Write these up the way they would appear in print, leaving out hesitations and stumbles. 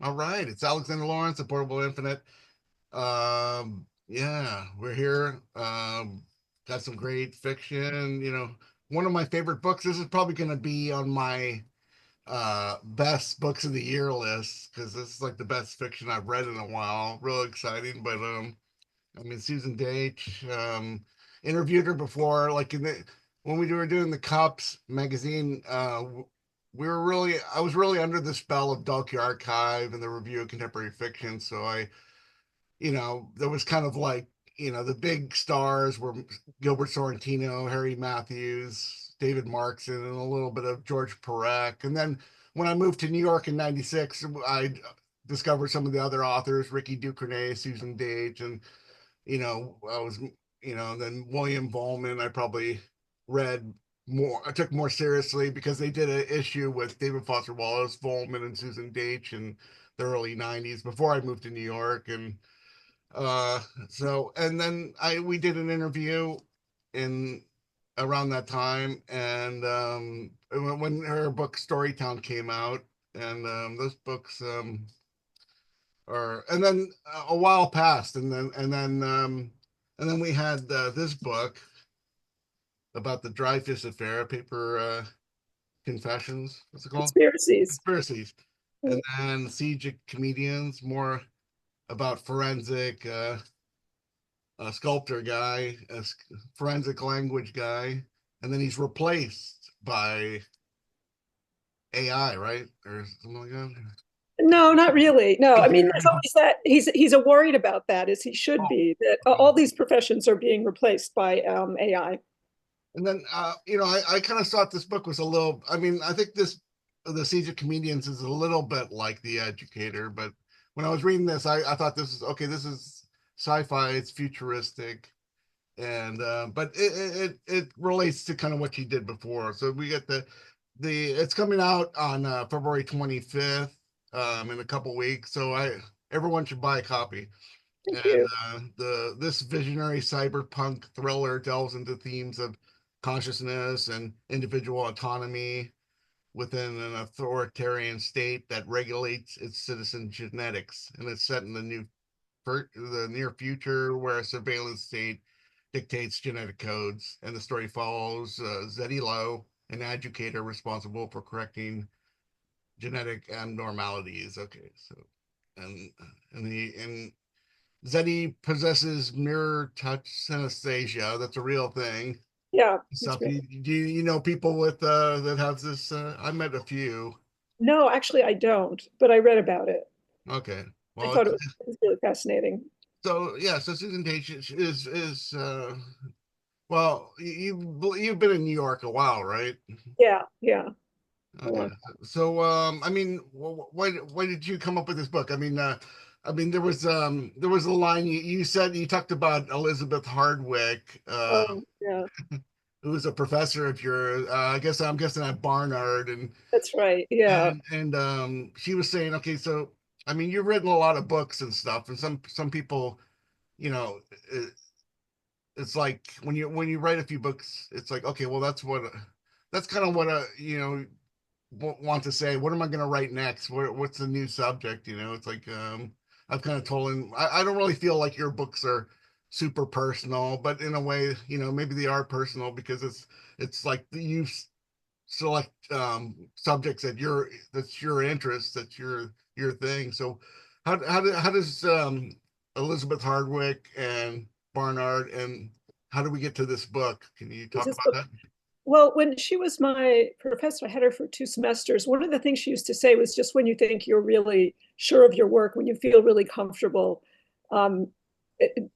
All right, it's Alexander Lawrence, the Portable Infinite. Yeah, we're here. Got some great fiction. One of my favorite books. This is probably going to be on my best books of the year list because this is like the best fiction I've read in a while. Real exciting, but I mean, Susan Daitch, interviewed her before, like when we were doing the Cups magazine. I was really under the spell of Dalkey Archive and the Review of Contemporary Fiction. So there was kind of like, the big stars were Gilbert Sorrentino, Harry Matthews, David Markson, and a little bit of George Perec. And then when I moved to New York in '96, I discovered some of the other authors, Ricky Duvernay, Susan Daitch, and I was, then William Volman, I probably read more, I took more seriously because they did an issue with David Foster Wallace, Volman, and Susan Daitch in the early '90s before I moved to New York. And uh, and then we did an interview in around that time. And when her book Storytown came out, and those books and then a while passed, and then we had this book about the Dreyfus affair, paper confessions. What's it called? Conspiracies. Conspiracies. And then Siege of Comedians, more about forensic sculptor guy, forensic language guy, and then he's replaced by AI, right, or something like that. No, not really. No, I mean, there's always that. He's a worried about that, as he should be, that all these professions are being replaced by AI. And then, I kind of thought this book was a little. I mean, I think the Siege of Comedians is a little bit like The Educator, but when I was reading this, I thought this is okay. This is sci-fi. It's futuristic, and but it relates to kind of what she did before. So we get the it's coming out on February 25th, in a couple weeks. So everyone should buy a copy. Thank And you. the this visionary cyberpunk thriller delves into themes of consciousness and individual autonomy within an authoritarian state that regulates its citizen genetics. And it's set in the near future where a surveillance state dictates genetic codes. And the story follows Zeddy Lowe, an educator responsible for correcting genetic abnormalities. Okay, so and and Zeddy possesses mirror touch synesthesia. That's a real thing. Yeah, it's Stuff. real. Do you know people with that have this? I met a few. No, actually, I don't, but I read about it. Okay. I Well, thought it was really fascinating. so yeah. So Susan Daitch is well, you've been in New York a while, right? Yeah, yeah. A Okay. long So I mean, why did you come up with this book? I mean, there was a line you said you talked about Elizabeth Hardwick, Yeah, who was a professor of your, I guess I'm guessing at Barnard, that's right. Yeah. and she was saying, okay, so I mean, you've written a lot of books and stuff, and some people, you know, it, it's like when you write a few books, it's like, okay, well, that's kind of what want to say. What am I going to write next? What's the new subject? It's like I've kind of told him I don't really feel like your books are super personal, but in a way, maybe they are personal because it's like you select subjects that's your interest, that's your thing. So how does Elizabeth Hardwick and Barnard, and how do we get to this book? Can you Is talk this about book? that? Well, when she was my professor, I had her for 2 semesters. One of the things she used to say was just when you think you're really sure of your work, when you feel really comfortable, um,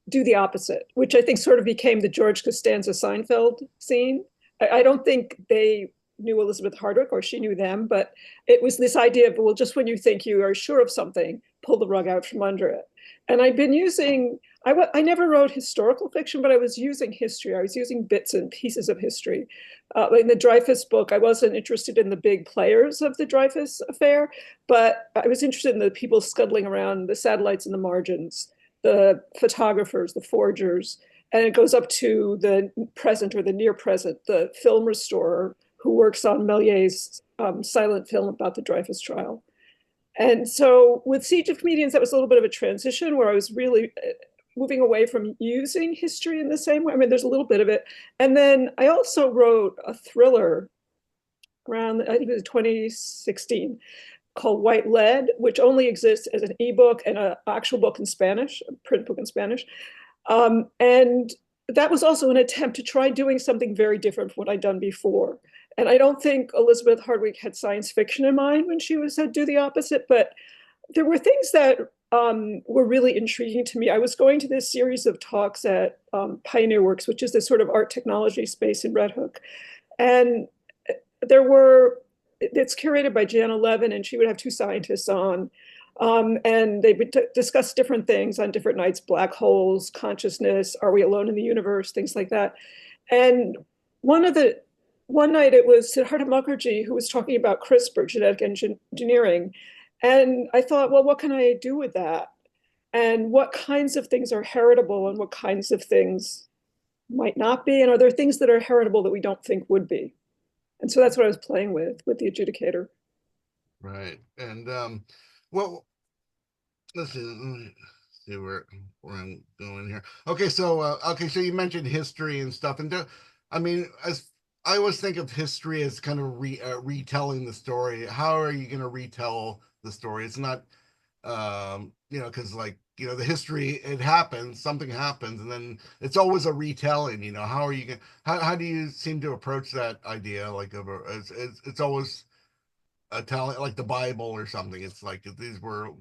do the opposite, which I think sort of became the George Costanza Seinfeld scene. I don't think they knew Elizabeth Hardwick or she knew them, but it was this idea of, well, just when you think you are sure of something, pull the rug out from under it. And I'd been using, I never wrote historical fiction, but I was using history. I was using bits and pieces of history. In the Dreyfus book, I wasn't interested in the big players of the Dreyfus affair, but I was interested in the people scuttling around, the satellites in the margins, the photographers, the forgers, and it goes up to the present or the near present, the film restorer who works on Méliès's silent film about the Dreyfus trial. And so with Siege of Comedians, that was a little bit of a transition where I was really moving away from using history in the same way. I mean, there's a little bit of it. And then I also wrote a thriller around, I think it was 2016, called White Lead, which only exists as an ebook and an actual book in Spanish, a print book in Spanish. And that was also an attempt to try doing something very different from what I'd done before. And I don't think Elizabeth Hardwick had science fiction in mind when she was said do the opposite, but there were things that were really intriguing to me. I was going to this series of talks at Pioneer Works, which is this sort of art technology space in Red Hook. And there were, it's curated by Jana Levin, and she would have two scientists on. And they would discuss different things on different nights: black holes, consciousness, are we alone in the universe, things like that. And one of the one night it was Siddhartha Mukherjee who was talking about CRISPR, genetic engineering. And I thought, well, what can I do with that? And what kinds of things are heritable and what kinds of things might not be? And are there things that are heritable that we don't think would be? And so that's what I was playing with the adjudicator. Right. And well, let's see where I'm going here. Okay, so so you mentioned history and stuff, and I mean, as I always think of history as kind of retelling the story. How are you going to retell the story? It's not, because like the history, it happens, something happens, and then it's always a retelling. How are you going? How do you seem to approach that idea? Like it's always telling, like the Bible or something. It's like these were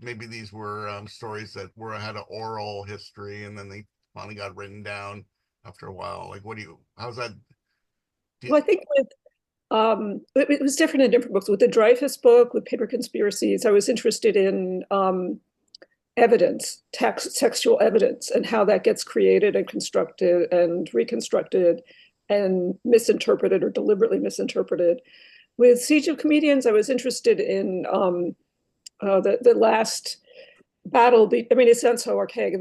stories that had an oral history, and then they finally got written down after a while. Like, how's that? Well, I think it was different in different books. With the Dreyfus book, with Paper Conspiracies, I was interested in evidence, textual evidence, and how that gets created and constructed and reconstructed and misinterpreted or deliberately misinterpreted. With Siege of Comedians, I was interested in the last battle. I mean, it sounds so archaic.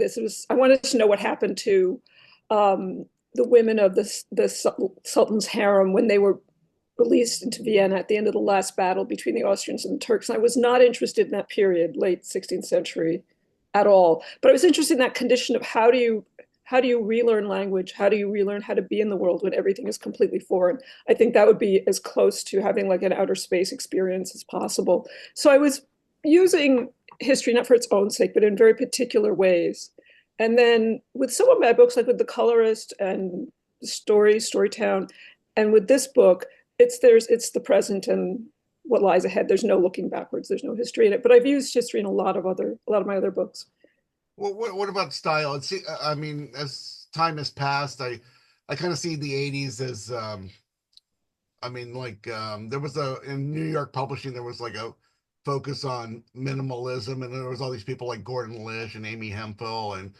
I wanted to know what happened to the women of the Sultan's harem when they were released into Vienna at the end of the last battle between the Austrians and the Turks. And I was not interested in that period, late 16th century, at all. But I was interested in that condition of how do you relearn language? How do you relearn how to be in the world when everything is completely foreign? I think that would be as close to having like an outer space experience as possible. So I was using history not for its own sake, but in very particular ways. And then with some of my books, like with The Colorist and Storytown, and with this book, it's the present and what lies ahead. There's no looking backwards. There's no history in it. But I've used history in a lot of my other books. Well, what about style? I mean, as time has passed, I kind of see the '80s as, I mean, like there was in New York publishing, there was like a focus on minimalism, and there was all these people like Gordon Lish and Amy Hemphill and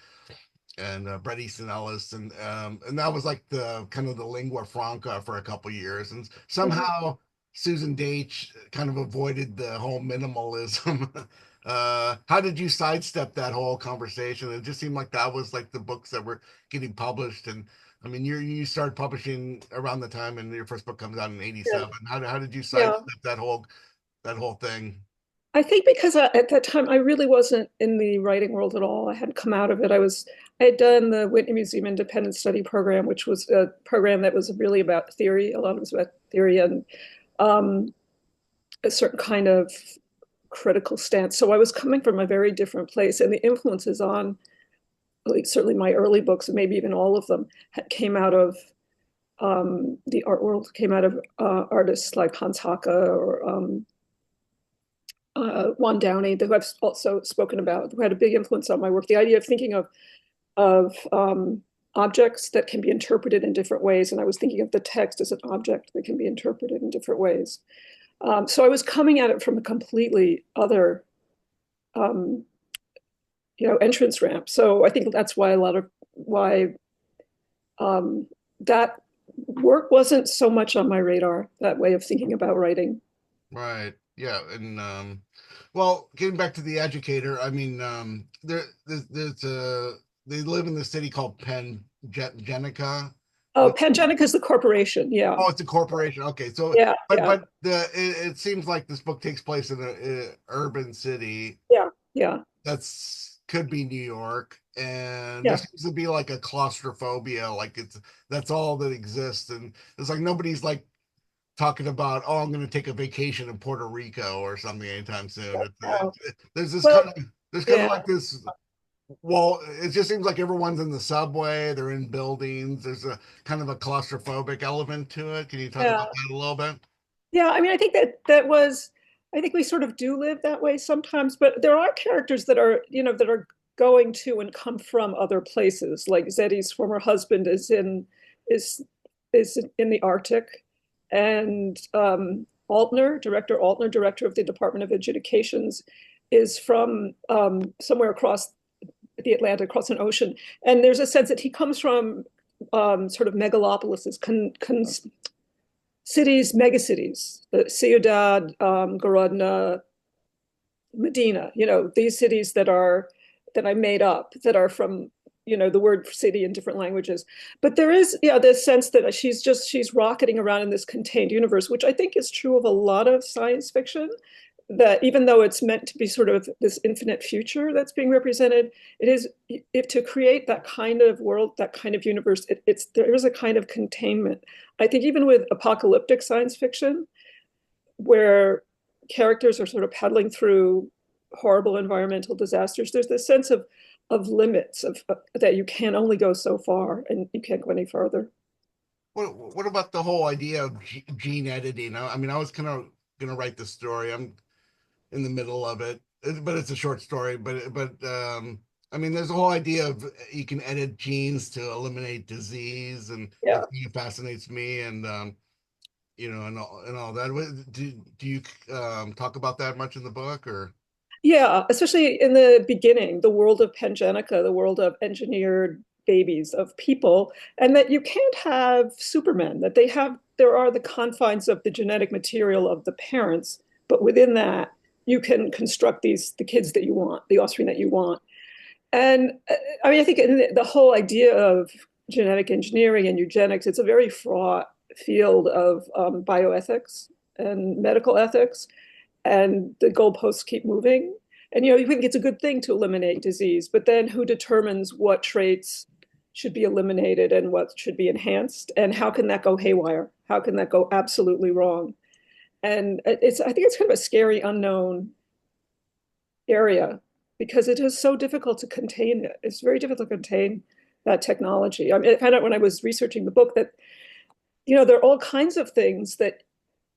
Bret Easton Ellis, and that was like the kind of the lingua franca for a couple years, and Mhm. somehow Susan Daitch kind of avoided the whole minimalism. How did you sidestep that whole conversation? It just seemed like that was like the books that were getting published, and I mean, you started publishing around the time, and your first book comes out in Yeah. '87. How did you Yeah. sidestep that whole thing? I think because at that time I really wasn't in the writing world at all. I hadn't come out of it. I had done the Whitney Museum Independent Study Program, which was a program that was really about theory. A lot of it was about theory and um, a certain kind of critical stance. So I was coming from a very different place, and the influences on like, certainly my early books, and maybe even all of them, came out of the art world, came out of artists like Hans Hacke or Juan Downey, who I've also spoken about, who had a big influence on my work. The idea of thinking of objects that can be interpreted in different ways, and I was thinking of the text as an object that can be interpreted in different ways. So I was coming at it from a completely other, um, entrance ramp. So I think that's why why um, that work wasn't so much on my radar. That way of thinking about writing. Right. Yeah. And well, getting back to the educator, I mean, there's they live in the city called Genica. Oh, Pangenica is the corporation. Yeah, Oh, it's a corporation. Okay, so yeah, yeah, but it seems like this book takes place in a urban city yeah, yeah, that's could be New York, and there yeah. seems to be like a claustrophobia, like it's that's all that exists, and it's like nobody's like talking about, oh, I'm going to take a vacation in Puerto Rico or something anytime soon. Oh, There's this well, kind of there's kind of yeah, like this. Well, it just seems like everyone's in the subway, they're in buildings. There's a kind of a claustrophobic element to it. Can you talk about yeah. that a little bit? Yeah, I mean, I think that was, I think we sort of do live that way sometimes, but there are characters that are, that are going to and come from other places. Like Zeddy's former husband is is in the Arctic, and director Altner, director of the Department of Adjudications, is from somewhere across the Atlantic, across an ocean. And there's a sense that he comes from sort of megalopolises, cities, megacities, Ciudad, Garodna, Medina, these cities that I made up, that are from, the word city in different languages. But there is, yeah, this sense that she's rocketing around in this contained universe, which I think is true of a lot of science fiction, that even though it's meant to be sort of this infinite future that's being represented, it is, if to create that kind of world, that kind of universe, there is a kind of containment. I think even with apocalyptic science fiction, where characters are sort of paddling through horrible environmental disasters, there's this sense of limits, of that you can only go so far and you can't go any further. What about the whole idea of gene editing? I mean, I was kind of gonna write this story. I'm in the middle of it, but it's a short story. But I mean, there's a whole idea of you can edit genes to eliminate disease, and Yeah. that fascinates me. And and all that. Do you talk about that much in the book, or? Yeah, especially in the beginning, the world of Pangenica, the world of engineered babies, of people, and that you can't have supermen, that there are the confines of the genetic material of the parents, but within that, you can construct the kids that you want, the offspring that you want. And I mean, I think in the whole idea of genetic engineering and eugenics, it's a very fraught field of bioethics and medical ethics, and the goalposts keep moving. And you think it's a good thing to eliminate disease, but then who determines what traits should be eliminated and what should be enhanced, and how can that go haywire? How can that go absolutely wrong? And I think it's kind of a scary unknown area, because it is so difficult to contain it. It's very difficult to contain that technology. I mean, I found out when I was researching the book that, there are all kinds of things that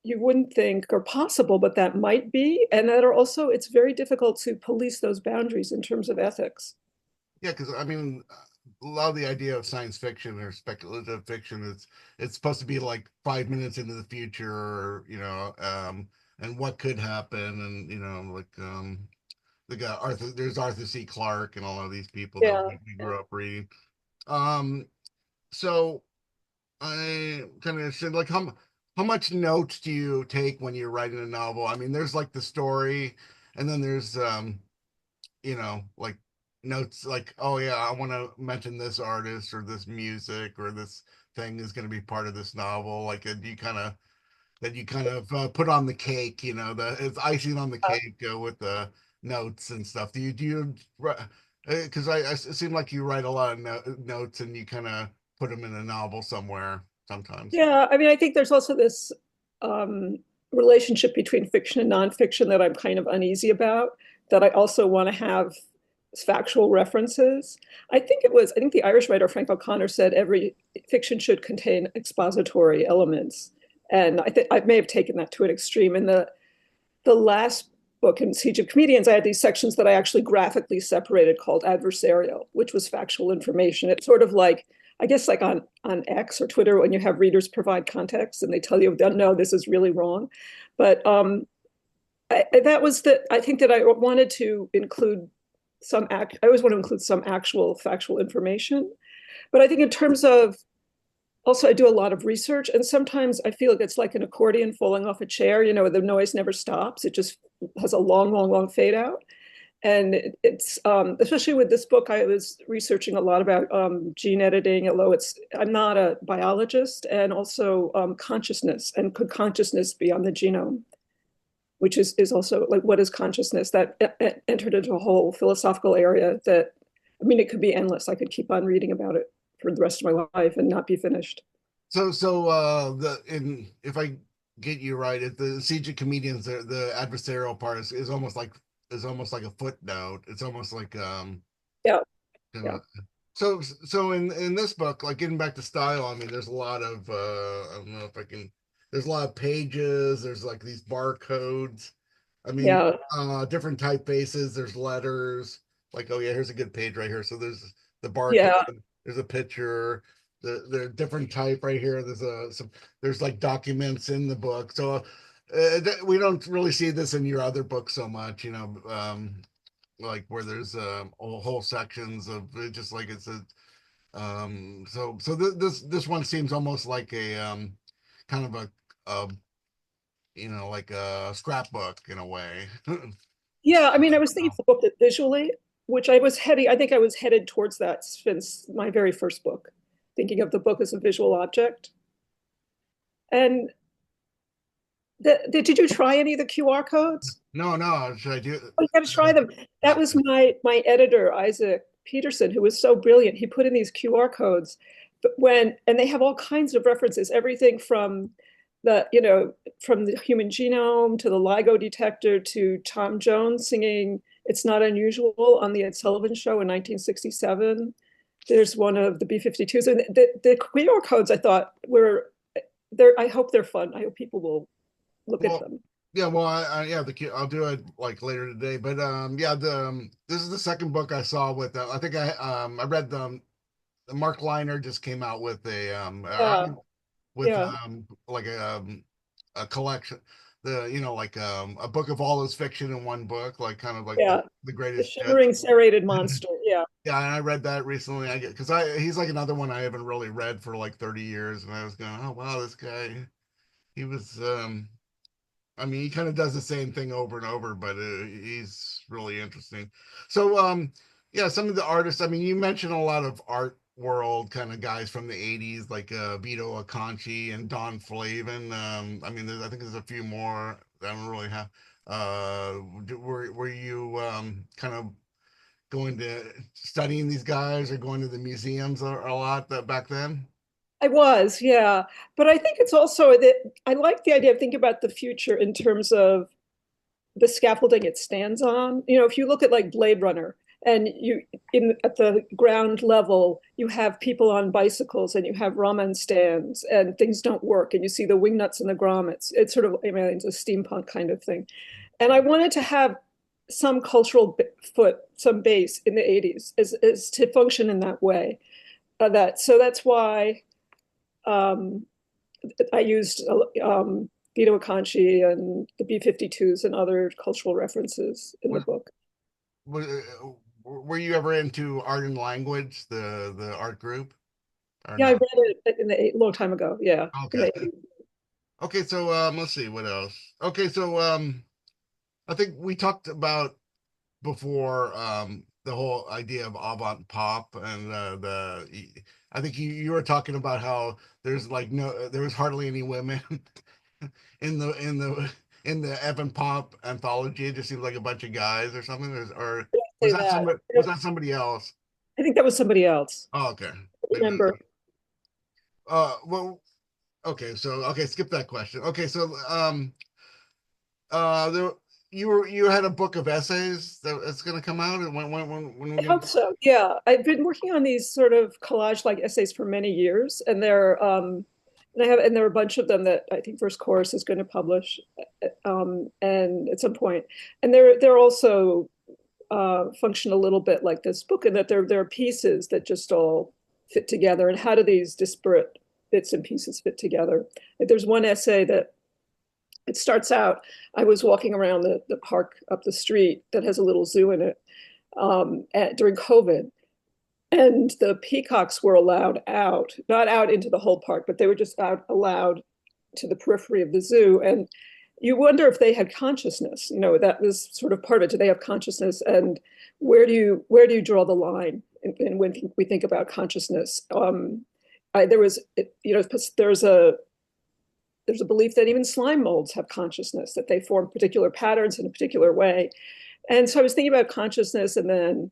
you wouldn't think are possible, but that might be, and that are also, it's very difficult to police those boundaries in terms of ethics. Yeah, because I mean, a lot of the idea of science fiction or speculative fiction is it's supposed to be like 5 minutes into the future, or, and what could happen, and like the guy Arthur, there's Arthur C. Clarke and all of these people that Yeah. we grew up reading. Um, so I kind of said, like, how much notes do you take when you're writing a novel? I mean, there's like the story, and then there's like notes like, oh yeah, I want to mention this artist or this music or this thing is going to be part of this novel. Like, do you kind of put on the cake, the it's icing on the cake with the notes and stuff. Do you because it seem like you write a lot of notes and you kind of put them in a novel somewhere sometimes. Yeah, I mean, I think there's also this um, relationship between fiction and nonfiction that I'm kind of uneasy about, that I also want to have factual references. I think the Irish writer Frank O'Connor said every fiction should contain expository elements. And I think I may have taken that to an extreme. In the last book, in Siege of Comedians, I had these sections that I actually graphically separated, called adversarial, which was factual information. It's sort of like, I guess, like on X or Twitter, when you have readers provide context and they tell you, no, this is really wrong. But that was that. I think that I wanted to include I always want to include some actual factual information. But I think in terms of, also, I do a lot of research, and sometimes I feel like it's like an accordion falling off a chair. The noise never stops. It just has a long, long, long fade out. And it's especially with this book, I was researching a lot about gene editing, although I'm not a biologist, and also consciousness, and could consciousness be on the genome, which is also like, what is consciousness? That entered into a whole philosophical area that, I mean, it could be endless. I could keep on reading about it for the rest of my life and not be finished. The in if I get you right, the Siege of Comedians, the adversarial part is almost like a footnote. It's almost like Yeah, kind yeah, of so in this book, like getting back to style, I mean, there's a lot of I don't know if I can. There's a lot of pages. There's like these barcodes. I mean, yeah, different typefaces. There's letters. Like, oh yeah, here's a good page right here. So there's the barcode. yeah. There's a picture. The different type right here. There's like documents in the book. So we don't really see this in your other books so much. Like where there's whole sections of it, just like it's a this one seems almost like a kind of a like a scrapbook in a way. Yeah, I mean, I was thinking of the book that visually, which I think I was headed towards that since my very first book, thinking of the book as a visual object. And did you try any of the QR codes? No, should I do? Oh, you got to try them. That was my editor, Isaac Peterson, who was so brilliant. He put in these QR codes, but and they have all kinds of references, everything from from the human genome to the LIGO detector to Tom Jones singing "It's Not Unusual" on the Ed Sullivan Show in 1967. There's one of the B-52s, and the QR codes I thought were there. I hope they're fun. I hope people will look at Well, them. yeah, well, yeah, I'll do it like later today. But yeah, the this is the second book I saw with. I think I read the Mark Liner just came out with Yeah, with yeah, like a collection, like a book of all his fiction in one book, like kind of like yeah. the The greatest hits. shimmering serrated monster. Yeah. Yeah, and I read that recently. I get because I he's like another one I haven't really read for like 30 years, and I was going, oh wow, this guy, he was I mean, he kind of does the same thing over and over, but he's really interesting. So, yeah, some of the artists. I mean, you mentioned a lot of art world kind of guys from the '80s, like Vito Acconci and Don Flavin. I mean, I think there's a few more that I don't really have. Were you kind of going to studying these guys or going to the museums a lot back then? I was, yeah. But I think it's also that I like the idea of thinking about the future in terms of the scaffolding it stands on. If you look at like Blade Runner and you in at the ground level, you have people on bicycles and you have ramen stands and things don't work and you see the wing nuts and the grommets. It's sort of, I mean, it's a steampunk kind of thing. And I wanted to have some cultural some base in the 80s as to function in that way. That's why um, I used Vito Acconci and the B-52s and other cultural references in the Was, book. were you ever into art and language, the art group, or Yeah, I no? read it in a long time ago. Yeah, in Okay. the 80s. Okay, so let's see what else. Okay, so I think we talked about before the whole idea of avant pop and I think you were talking about how there's like there was hardly any women in the avant pop anthology. It just seems like a bunch of guys or something. Or Say that. was that somebody else? I think that was somebody else. Oh, okay. I Maybe. remember. Well, okay. So okay, skip that question. Okay, so there you had a book of essays that's going to come out, and when I we're going hope to. so. Yeah, I've been working on these sort of collage-like essays for many years, and there are a bunch of them that I think First Course is going to publish, and at some point, and they're also function a little bit like this book in that there are pieces that just all fit together. And how do these disparate bits and pieces fit together? Like there's one essay that it starts out, I was walking around the park up the street that has a little zoo in it during COVID. And the peacocks were allowed out, not out into the whole park, but they were just out allowed to the periphery of the zoo. And you wonder if they had consciousness. That was sort of part of it. Do they have consciousness, and where do you draw the line in when we think about consciousness? There was, there's a belief that even slime molds have consciousness, that they form particular patterns in a particular way. And so I was thinking about consciousness, and then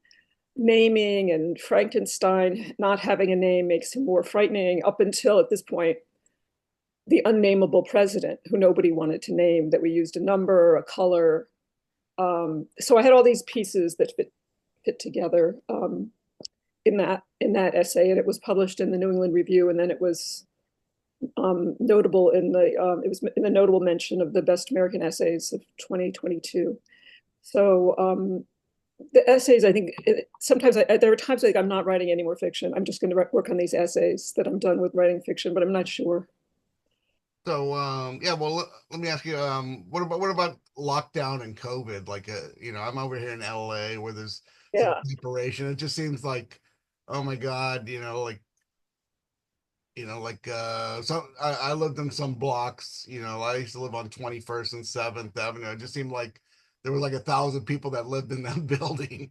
naming, and Frankenstein not having a name makes him more frightening, up until at this point the unnameable president who nobody wanted to name, that we used a number, a color. So I had all these pieces that fit together in that essay, and it was published in the New England Review, and then it was notable it was in the notable mention of the best American essays of 2022. So the essays, I think sometimes there are times like I'm not writing any more fiction. I'm just going to work on these essays that I'm done with writing fiction, but I'm not sure. So yeah, well let me ask you, what about lockdown and COVID? Like I'm over here in LA where there's some Yeah, separation. It just seems like, oh my God, so I lived in some blocks, I used to live on 21st and 7th Avenue. It just seemed like there were like 1,000 people that lived in that building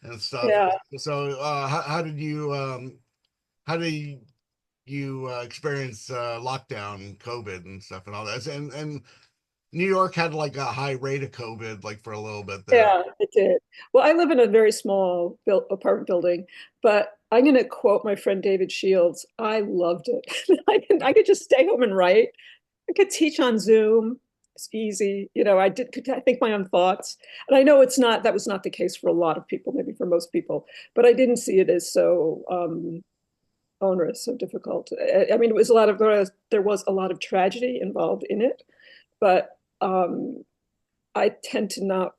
and stuff. yeah. So how did you experience lockdown, COVID, and stuff and all that? And New York had like a high rate of COVID, like for a little bit there. Yeah, it did. Well, I live in a very small apartment building, but I'm going to quote my friend David Shields. I loved it. I could just stay home and write. I could teach on Zoom. It's easy. Could I think my own thoughts. And I know that was not the case for a lot of people, maybe for most people, but I didn't see it as so onerous, so difficult. I mean, there was a lot of tragedy involved in it, but I tend to not.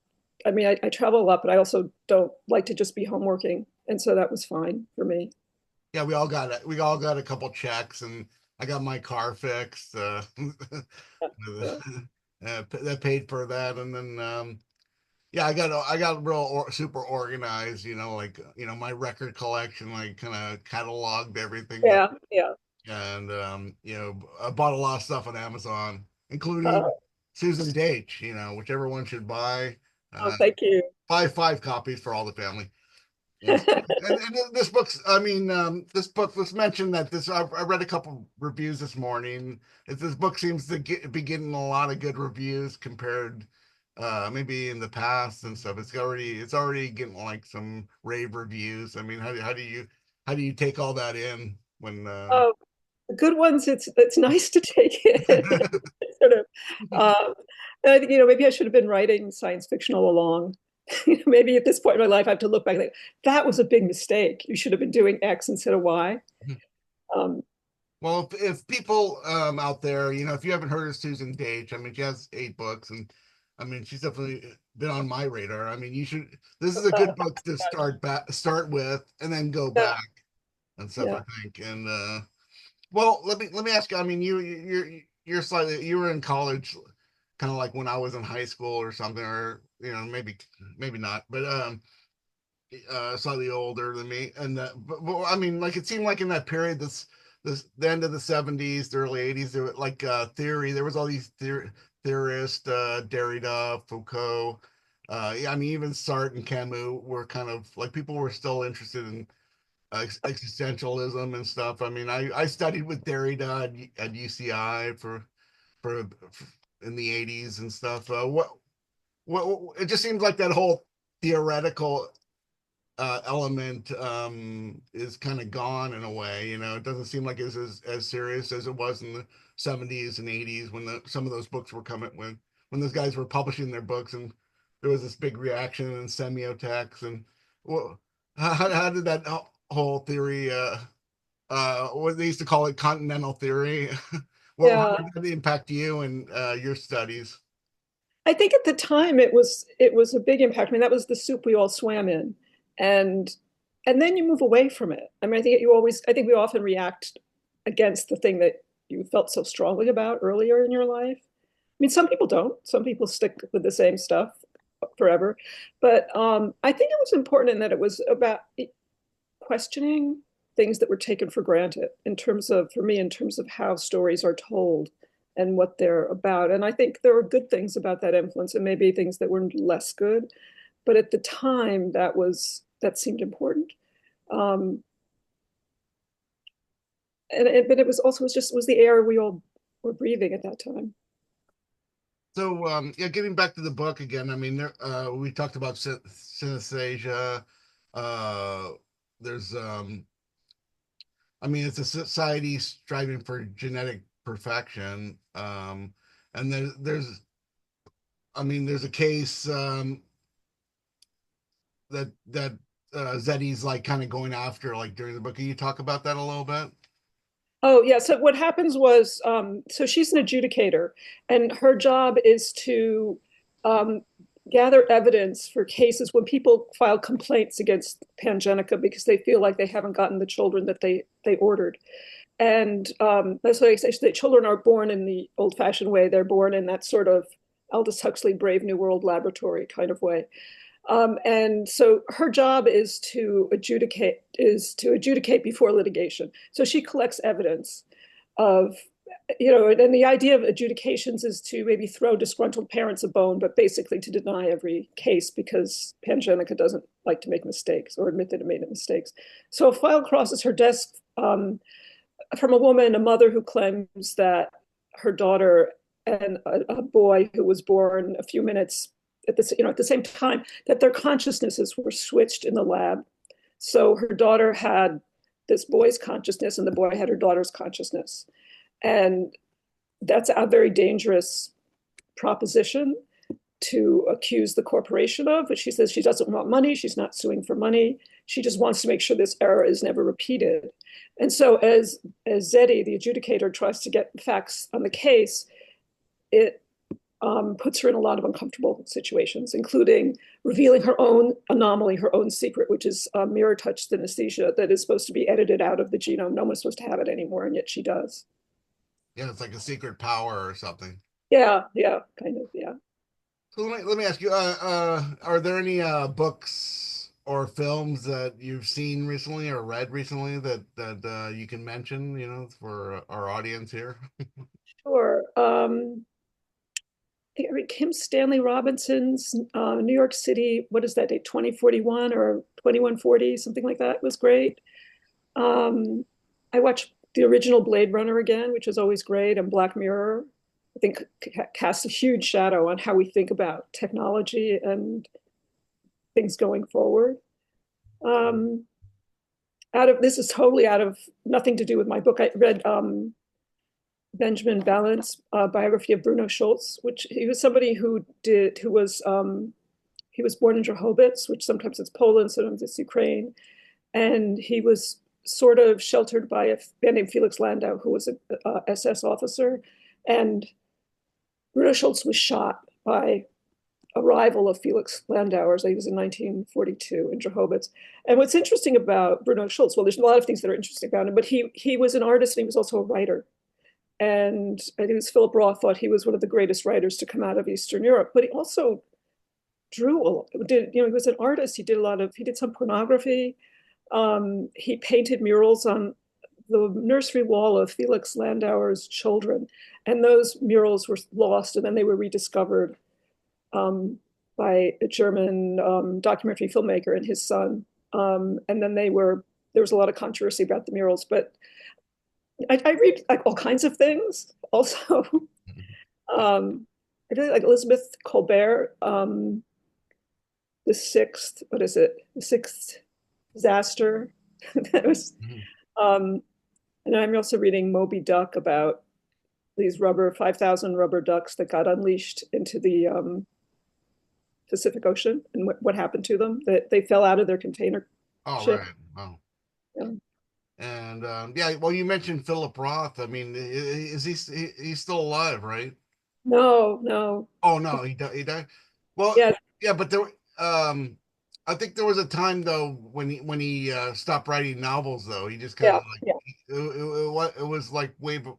I mean, I travel a lot, but I also don't like to just be home working, and so that was fine for me. Yeah, we all got a couple checks, and I got my car fixed. Yeah, That paid for that, and then yeah, I got super organized. Like my record collection, like kind of cataloged everything, yeah, yeah. and I bought a lot of stuff on Amazon, Uh, including Susan Daitch. Whichever one should buy. oh, Uh, thank you. buy 5 copies for all the family. And this book's, I mean, this book was mentioned that I read a couple reviews this morning. This book seems to be getting a lot of good reviews compared, maybe in the past and stuff. It's already getting like some rave reviews. I mean, how do you take all that in when, Oh, the good ones. It's nice to take it. Sort of. Um, and I think maybe I should have been writing science fiction all along. Maybe at this point in my life, I have to look back like that was a big mistake. You should have been doing X instead of Y. Um, Well, if people out there, if you haven't heard of Susan Daitch, I mean, she has 8 books, and I mean, she's definitely been on my radar. I mean, you should. This is a good book to start with, and then go yeah, back and stuff. yeah. I think. And well, let me ask you. I mean, you were in college, kind of like when I was in high school or something, or maybe not, but slightly older than me, and but I mean, like it seemed like in that period, this the end of the '70s, the early '80s, there was like theory. There was all these theorists, Derrida, Foucault. Yeah, I mean, even Sartre and Camus were kind of like people were still interested in existentialism and stuff. I mean, I studied with Derrida at UCI for in the '80s and stuff. What it just seems like that whole theoretical element is kind of gone in a way. It doesn't seem like it's as serious as it was in the '70s and '80s when some of those books were coming when those guys were publishing their books, and there was this big reaction in semiotics. And well, how did that whole theory what they used to call it continental theory how Yeah. did that impact you and your studies? I think at the time it was a big impact. I mean, that was the soup we all swam in. And and then you move away from it. I mean, I think we often react against the thing that you felt so strongly about earlier in your life. I mean, some people don't. Some people stick with the same stuff forever. But I think it was important in that it was about questioning things that were taken for granted for me, in terms of how stories are told and what they're about. And I think there are good things about that influence and maybe things that were less good. But at the time, that seemed important. Um, but it was also was the air we all were breathing at that time. So yeah, getting back to the book again, I mean, we talked about synesthesia. Uh, there's I mean, it's a society striving for genetic perfection. And I mean, there's a case that Zeddy's like kind of going after, like during the book. Can you talk about that a little bit? Oh, yeah. So what happens was, so she's an adjudicator, and her job is to um, gather evidence for cases when people file complaints against Pangenica because they feel like they haven't gotten the children that they ordered. And that's why I say that children are born in the old-fashioned way. They're born in that sort of Aldous Huxley Brave New World laboratory kind of way. And so her job is to adjudicate before litigation. So she collects evidence of, and the idea of adjudications is to maybe throw disgruntled parents a bone, but basically to deny every case because Pangenica doesn't like to make mistakes or admit that it made mistakes. So a file crosses her desk from a woman, a mother who claims that her daughter and a boy who was born a few minutes at the same time, that their consciousnesses were switched in the lab. So her daughter had this boy's consciousness and the boy had her daughter's consciousness. And that's a very dangerous proposition to accuse the corporation of. But she says she doesn't want money. She's not suing for money. She just wants to make sure this error is never repeated. And so as Zeddy, the adjudicator, tries to get facts on the case, it puts her in a lot of uncomfortable situations, including revealing her own anomaly, her own secret, which is mirror touch synesthesia that is supposed to be edited out of the genome. No one's supposed to have it anymore, and yet she does. Yeah, it's like a secret power or something. Yeah, yeah, kind of, yeah. So let me ask you, are there any books or films that you've seen recently or read recently that you can mention, for our audience here? Sure. I read Kim Stanley Robinson's New York City, what is that date, 2041 or 2140, something like that, was great. Um, I watched the original Blade Runner again, which is always great, and Black Mirror. I think casts a huge shadow on how we think about technology and things going forward. Um, Out of this is totally out of nothing to do with my book. I read Benjamin Balint's biography of Bruno Schulz, which he was somebody he was born in Drahobitz, which sometimes it's Poland, sometimes it's Ukraine, and he was sort of sheltered by a man named Felix Landau, who was a SS officer, and Bruno Schulz was shot by a rival of Felix Landauer's. He was in 1942 in Drahobitz. And what's interesting about Bruno Schulz, well, there's a lot of things that are interesting about him, but he was an artist and he was also a writer. And I think it was Philip Roth thought he was one of the greatest writers to come out of Eastern Europe, but he also he was an artist. He did some pornography. He painted murals on the nursery wall of Felix Landauer's children. And those murals were lost and then they were rediscovered by a German documentary filmmaker and his son. And then there was a lot of controversy about the murals, but I read like all kinds of things. Also, I really like Elizabeth Colbert, the sixth, what is it? The sixth disaster. That was, um, and I'm also reading Moby Duck about these 5,000 rubber ducks that got unleashed into the Pacific Ocean and what happened to them. That they fell out of their container Oh, ship. right. Wow. Yeah. And yeah, well, you mentioned Philip Roth. I mean, is he's still alive, right? No, no. Oh no, he died. Well, Yeah, yeah, but um, I think there was a time though when he stopped writing novels. Though he just kind yeah, of like yeah. it was like maybe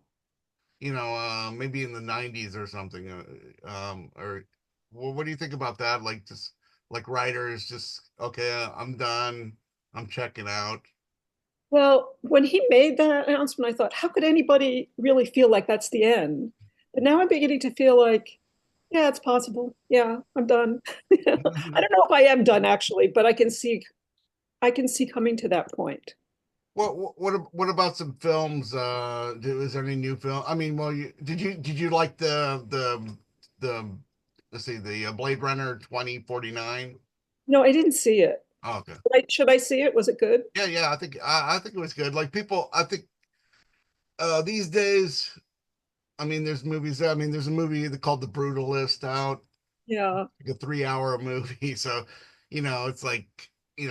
in the '90s or something. Or well, what do you think about that? Like just like writers, just okay, I'm done. I'm checking out. Well, when he made that announcement, I thought, how could anybody really feel like that's the end? But now I'm beginning to feel like, yeah, it's possible. Yeah, I'm done. I don't know if I am done actually, but I can see coming to that point. What about some films? Is there any new film? I mean, well, did you like the let's see, the Blade Runner 2049? No, I didn't see it. Oh, okay. Should I see it? Was it good? Yeah, yeah, I think it was good. Like people, I think these days, I mean, there's movies. I mean, there's a movie called The Brutalist out, Yeah, like a 3 hour movie. So, it's like,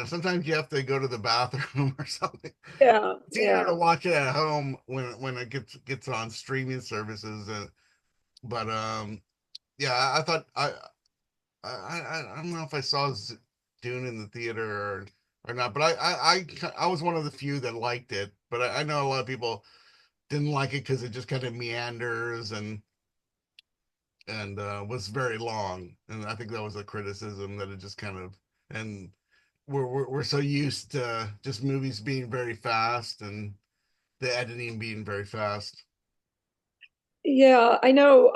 sometimes you have to go to the bathroom or something. yeah, It's easier yeah. to watch it at home when it gets on streaming services. But yeah, I thought I don't know if I saw Dune in the theater or not, but I was one of the few that liked it. But I know a lot of people didn't like it because it just kind of meanders and was very long. And I think that was a criticism that it just kind of and we're so used to just movies being very fast and the editing being very fast. Yeah, I know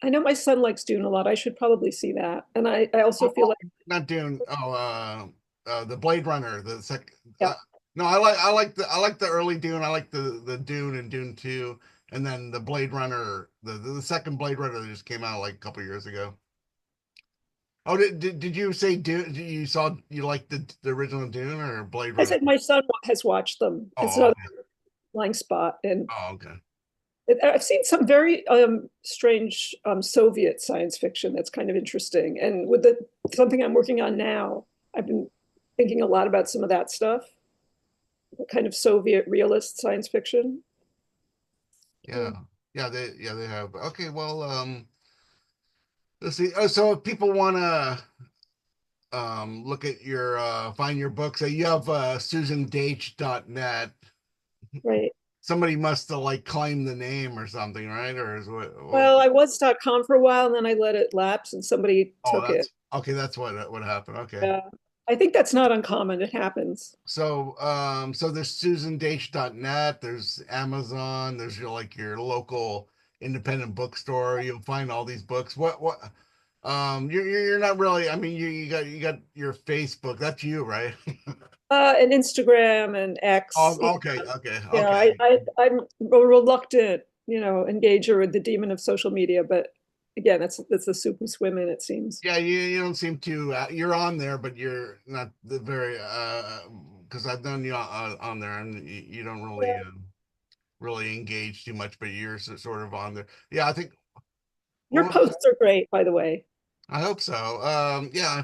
my son likes Dune a lot. I should probably see that. And I also Oh, feel like, not Dune. Oh, the Blade Runner. The second. yeah, No, I like the early Dune. I like the Dune and Dune Two, and then the Blade Runner. The second Blade Runner that just came out like a couple years ago. Oh, did you say Dune? You like the original Dune or Blade I Runner? said my son has watched them. It's Oh, another okay. blind spot. And Oh, okay. I've seen some very strange Soviet science fiction that's kind of interesting. And with the something I'm working on now, I've been thinking a lot about some of that stuff, kind of Soviet realist science fiction. Yeah, yeah they have. Okay, well, let's see. Oh, so if people want to look at your find your books, you have susandaitch.net. Right. Somebody must have like claimed the name or something, right? Or is Well, I was .com for a while, and then I let it lapse, and somebody oh, took it. that's okay. That's what happened. Okay. Yeah. I think that's not uncommon. It happens. So there's susandaitch.net, there's Amazon, there's your local independent bookstore. You'll find all these books. You're not really, I mean, you got your Facebook. That's you, right? And Instagram and X. Oh, okay, okay, Yeah, okay. I'm a reluctant, engager with the demon of social media, but again, that's the soup we swim in, it seems. Yeah, you don't seem to you're on there, but you're not the very because I've known you on there and you don't really Yeah. really engage too much, but you're sort of on there. Yeah, I think. Your Well, posts are great, by the way. I hope so. Yeah,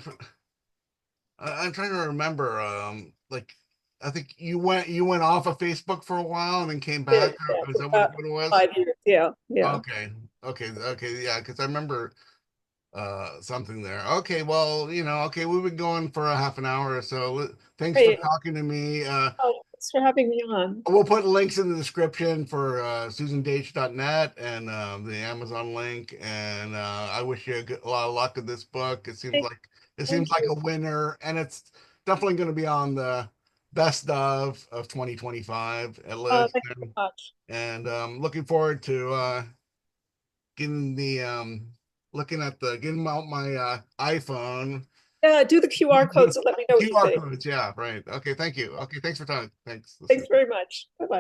I'm trying to remember. Like, I think you went off of Facebook for a while and then came back. Yeah, Or is for that what about it was? 5 years. Yeah, yeah. Okay, okay. Yeah, because I remember something there. Okay, well, okay, we've been going for a half an hour or so. Thanks for Great. talking to me. Oh, thanks for having me on. We'll put links in the description for susandaitch.net and the Amazon link. And I wish you a lot of luck with this book. It seems Thank, like it seems thank like you. a winner, and it's definitely going to be on the best of 2025 at least. Thanks so much. And looking forward to getting getting out my iPhone. Yeah, do the QR codes and let me know what you QR think. codes, yeah, right. Okay, thank you. Okay, thanks for talking. Thanks. Thanks very much. Bye-bye.